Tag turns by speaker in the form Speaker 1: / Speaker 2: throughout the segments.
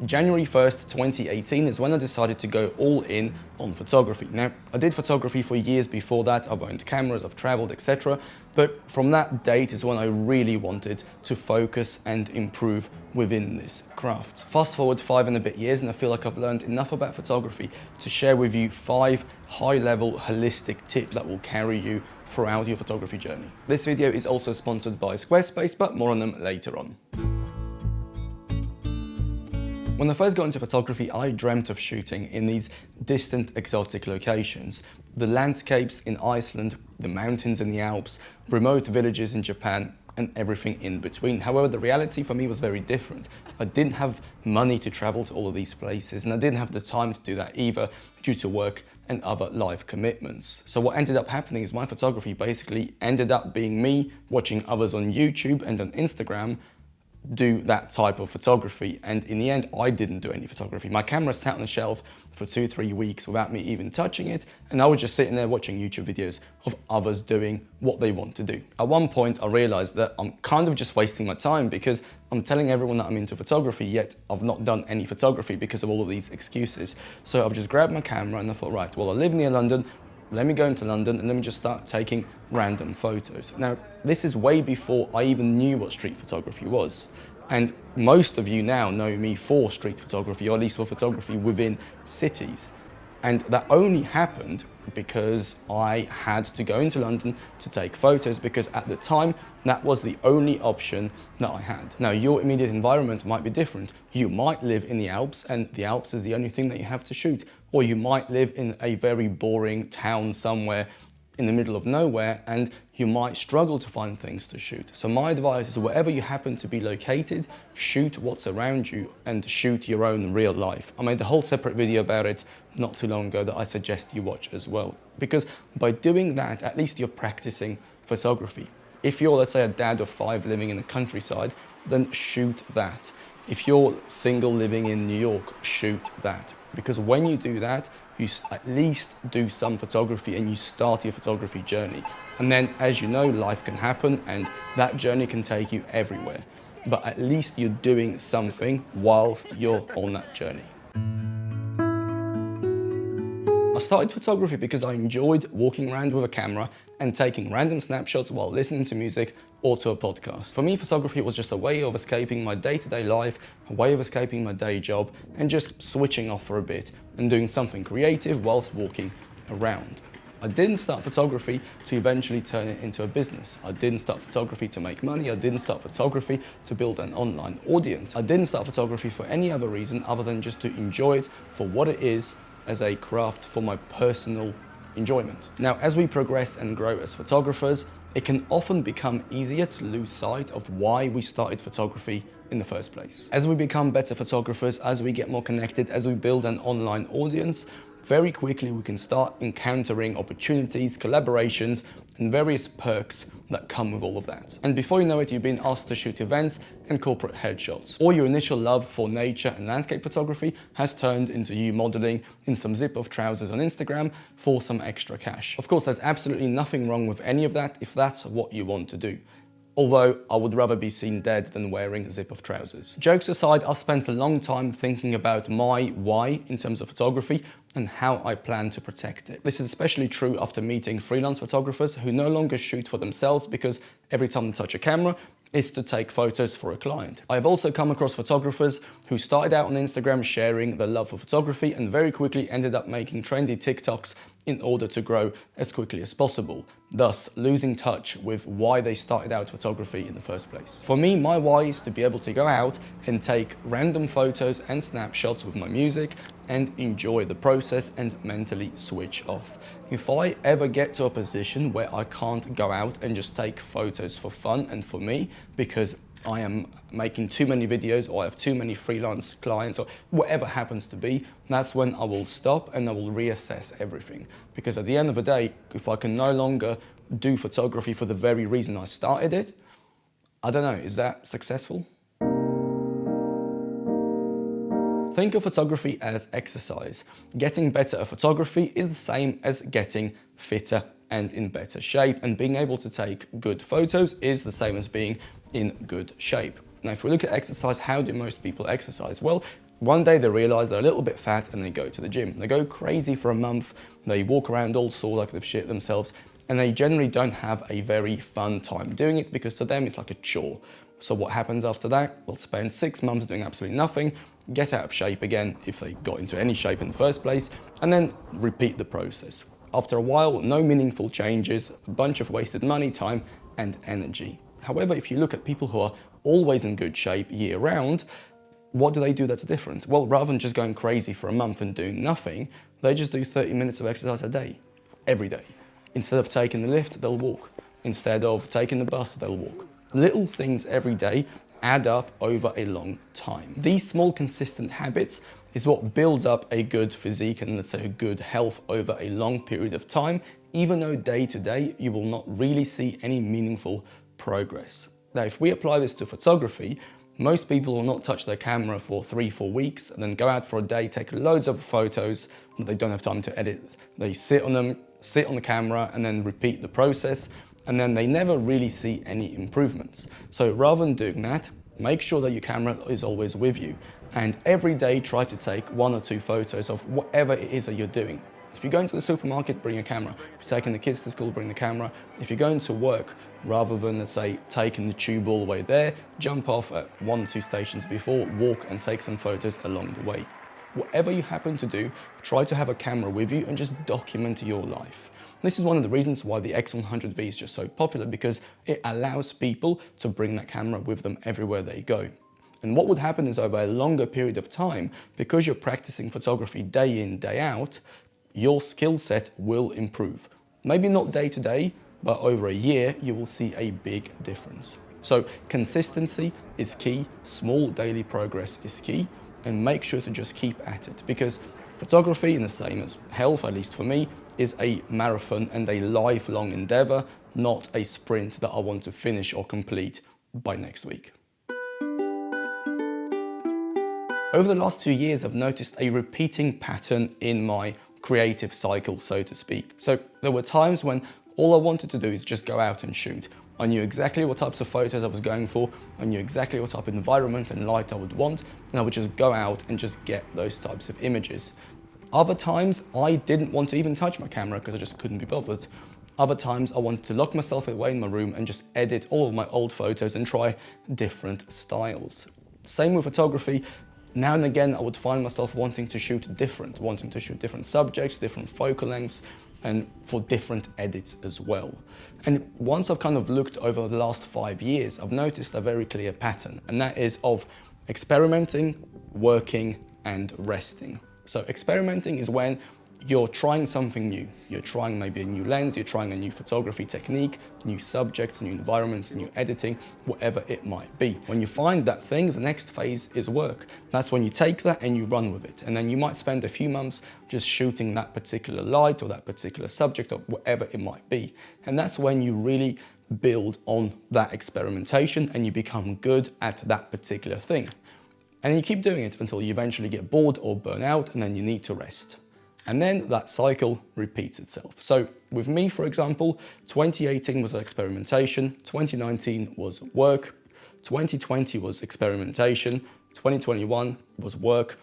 Speaker 1: January 1st, 2018 is when I decided to go all in on photography. Now, I did photography for years before that. I've owned cameras, I've traveled, etc. But from that date is when I really wanted to focus and improve within this craft. Fast forward 5 and a bit years and I feel like I've learned enough about photography to share with you 5 high-level holistic tips that will carry you throughout your photography journey. This video is also sponsored by Squarespace, but more on them later on. When I first got into photography, I dreamt of shooting in these distant, exotic locations. The landscapes in Iceland, the mountains in the Alps, remote villages in Japan, and everything in between. However, the reality for me was very different. I didn't have money to travel to all of these places, and I didn't have the time to do that either due to work and other life commitments. So what ended up happening is my photography basically ended up being me watching others on YouTube and on Instagram do that type of photography, and in the end I didn't do any photography. My camera sat on the shelf for 2-3 weeks without me even touching it, and I was just sitting there watching YouTube videos of others doing what they want to do. At one point I realized that I'm kind of just wasting my time because I'm telling everyone that I'm into photography, yet I've not done any photography because of all of these excuses. So I've just grabbed my camera and I thought, right, well, I live near London, let me go into London and let me just start taking random photos. Now, this is way before I even knew what street photography was. And most of you now know me for street photography, or at least for photography within cities. And that only happened because I had to go into London to take photos, because at the time, that was the only option that I had. Now, your immediate environment might be different. You might live in the Alps and the Alps is the only thing that you have to shoot. Or you might live in a very boring town somewhere in the middle of nowhere and you might struggle to find things to shoot. So my advice is, wherever you happen to be located, shoot what's around you and shoot your own real life. I made a whole separate video about it not too long ago that I suggest you watch as well. Because by doing that, at least you're practicing photography. If you're, let's say, a dad of 5 living in the countryside, then shoot that. If you're single living in New York, shoot that. Because when you do that, you at least do some photography and you start your photography journey. And then, as you know, life can happen and that journey can take you everywhere. But at least you're doing something whilst you're on that journey. I started photography because I enjoyed walking around with a camera and taking random snapshots while listening to music or to a podcast. For me, photography was just a way of escaping my day-to-day life, a way of escaping my day job, and just switching off for a bit and doing something creative whilst walking around. I didn't start photography to eventually turn it into a business. I didn't start photography to make money. I didn't start photography to build an online audience. I didn't start photography for any other reason other than just to enjoy it for what it is, as a craft for my personal enjoyment. Now, as we progress and grow as photographers, it can often become easier to lose sight of why we started photography in the first place. As we become better photographers, as we get more connected, as we build an online audience, very quickly we can start encountering opportunities, collaborations, and various perks that come with all of that. And before you know it, you've been asked to shoot events and corporate headshots. Or your initial love for nature and landscape photography has turned into you modeling in some zip-off trousers on Instagram for some extra cash. Of course, there's absolutely nothing wrong with any of that if that's what you want to do. Although I would rather be seen dead than wearing zip-off trousers. Jokes aside, I've spent a long time thinking about my why in terms of photography and how I plan to protect it. This is especially true after meeting freelance photographers who no longer shoot for themselves because every time they touch a camera, it's to take photos for a client. I've also come across photographers who started out on Instagram sharing their love for photography and very quickly ended up making trendy TikToks in order to grow as quickly as possible, thus losing touch with why they started out photography in the first place. For me, my why is to be able to go out and take random photos and snapshots with my music and enjoy the process and mentally switch off. If I ever get to a position where I can't go out and just take photos for fun and for me because I am making too many videos or I have too many freelance clients or whatever happens to be, that's when I will stop and I will reassess everything. Because at the end of the day, if I can no longer do photography for the very reason I started it, I don't know, is that successful? Think of photography as exercise. Getting better at photography is the same as getting fitter and in better shape, and being able to take good photos is the same as being in good shape. Now, if we look at exercise, how do most people exercise? Well, One day they realize they're a little bit fat and they go to the gym. They go crazy for a month, they walk around all sore like they've shit themselves, and they generally don't have a very fun time doing it because to them it's like a chore. So what happens after that? They'll spend 6 months doing absolutely nothing, get out of shape again if they got into any shape in the first place, and then repeat the process. After a while, no meaningful changes, a bunch of wasted money, time, and energy. However, if you look at people who are always in good shape year round, what do they do that's different? Well, rather than just going crazy for a month and doing nothing, they just do 30 minutes of exercise a day, every day. Instead of taking the lift, they'll walk. Instead of taking the bus, they'll walk. Little things every day add up over a long time. These small consistent habits is what builds up a good physique and let's say a good health over a long period of time, even though day to day you will not really see any meaningful progress. Now, if we apply this to photography, most people will not touch their camera for 3-4 weeks and then go out for a day, take loads of photos that they don't have time to edit. They sit on them, sit on the camera and then repeat the process, and then they never really see any improvements. So rather than doing that, make sure that your camera is always with you and every day try to take 1 or 2 photos of whatever it is that you're doing. If you're going to the supermarket, bring your camera. If you're taking the kids to school, bring the camera. If you're going to work, rather than, let's say, taking the tube all the way there, jump off at 1 or 2 stations before, walk and take some photos along the way. Whatever you happen to do, try to have a camera with you and just document your life. This is one of the reasons why the X100V is just so popular, because it allows people to bring that camera with them everywhere they go. And what would happen is over a longer period of time, because you're practicing photography day in, day out, your skill set will improve. Maybe not day to day, but over a year, you will see a big difference. So consistency is key, small daily progress is key, and make sure to just keep at it, because photography, in the same as health, at least for me, is a marathon and a lifelong endeavor, not a sprint that I want to finish or complete by next week. Over the last 2 years, I've noticed a repeating pattern in my creative cycle, so to speak. So there were times when all I wanted to do is just go out and shoot. I knew exactly what types of photos I was going for. I knew exactly what type of environment and light I would want, and I would just go out and just get those types of images. Other times, I didn't want to even touch my camera because I just couldn't be bothered. Other times, I wanted to lock myself away in my room and just edit all of my old photos and try different styles. Same with photography. Now and again, I would find myself wanting to shoot different subjects, different focal lengths, and for different edits as well. And once I've kind of looked over the last 5 years, I've noticed a very clear pattern, and that is of experimenting, working, and resting. So experimenting is when you're trying something new. You're trying maybe a new lens, you're trying a new photography technique, new subjects, new environments, new editing, whatever it might be. When you find that thing, the next phase is work. That's when you take that and you run with it. And then you might spend a few months just shooting that particular light or that particular subject or whatever it might be. And that's when you really build on that experimentation and you become good at that particular thing. And you keep doing it until you eventually get bored or burn out and then you need to rest. And then that cycle repeats itself. So with me, for example, 2018 was experimentation, 2019 was work, 2020 was experimentation, 2021 was work,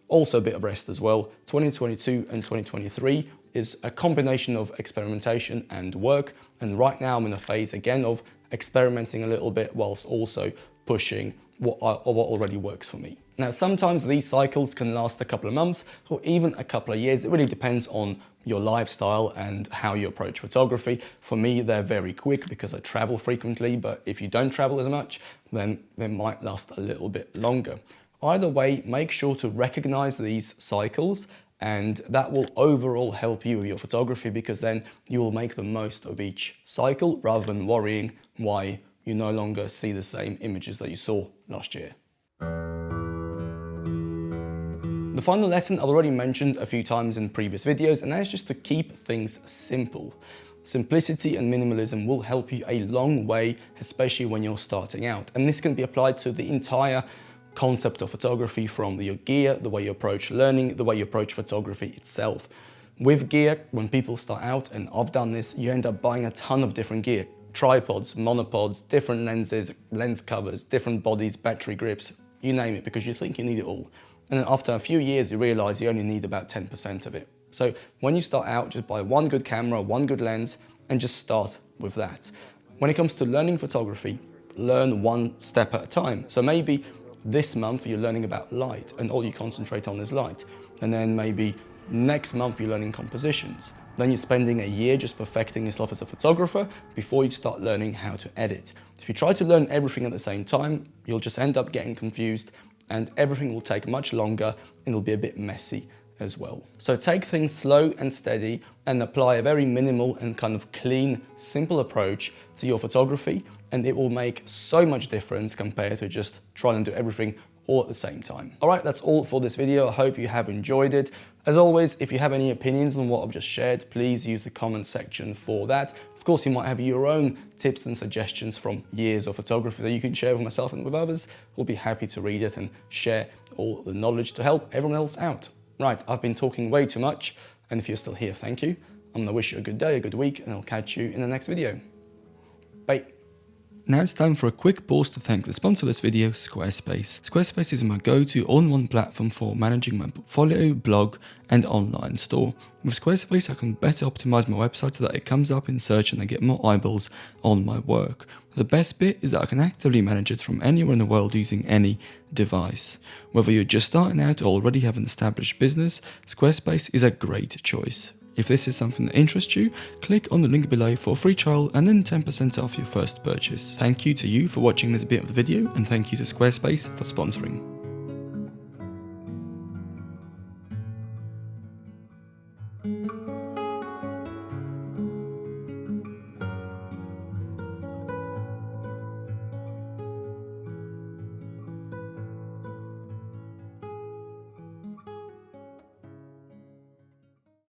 Speaker 1: also a bit of rest as well. 2022 and 2023 is a combination of experimentation and work. And right now I'm in a phase again of experimenting a little bit whilst also pushing what already works for me. Now, sometimes these cycles can last a couple of months or even a couple of years. It really depends on your lifestyle and how you approach photography. For me, they're very quick because I travel frequently, but if you don't travel as much, then they might last a little bit longer. Either way, make sure to recognize these cycles, and that will overall help you with your photography, because then you will make the most of each cycle rather than worrying why you no longer see the same images that you saw last year. The final lesson I've already mentioned a few times in previous videos, and that is just to keep things simple. Simplicity and minimalism will help you a long way, especially when you're starting out. And this can be applied to the entire concept of photography, from your gear, the way you approach learning, the way you approach photography itself. With gear, when people start out, and I've done this, you end up buying a ton of different gear. Tripods, monopods, different lenses, lens covers, different bodies, battery grips, you name it, because you think you need it all. And then after a few years, you realize you only need about 10% of it. So when you start out, just buy one good camera, one good lens, and just start with that. When it comes to learning photography, learn one step at a time. So maybe this month you're learning about light and all you concentrate on is light. And then maybe next month you're learning compositions. Then you're spending a year just perfecting yourself as a photographer before you start learning how to edit. If you try to learn everything at the same time, you'll just end up getting confused and everything will take much longer and it'll be a bit messy as well. So take things slow and steady and apply a very minimal and kind of clean, simple approach to your photography, and it will make so much difference compared to just trying to do everything all at the same time. All right, that's all for this video. I hope you have enjoyed it. As always, if you have any opinions on what I've just shared, please use the comment section for that. Of course, you might have your own tips and suggestions from years of photography that you can share with myself and with others. We'll be happy to read it and share all the knowledge to help everyone else out. Right, I've been talking way too much, and if you're still here, thank you. I'm gonna wish you a good day, a good week, and I'll catch you in the next video. Bye. Now it's time for a quick pause to thank the sponsor of this video, Squarespace. Squarespace is my go-to all-in-one platform for managing my portfolio, blog, and online store. With Squarespace, I can better optimize my website so that it comes up in search and I get more eyeballs on my work. The best bit is that I can actively manage it from anywhere in the world using any device. Whether you're just starting out or already have an established business, Squarespace is a great choice. If this is something that interests you, click on the link below for a free trial and then 10% off your first purchase. Thank you to you for watching this bit of the video, and thank you to Squarespace for sponsoring.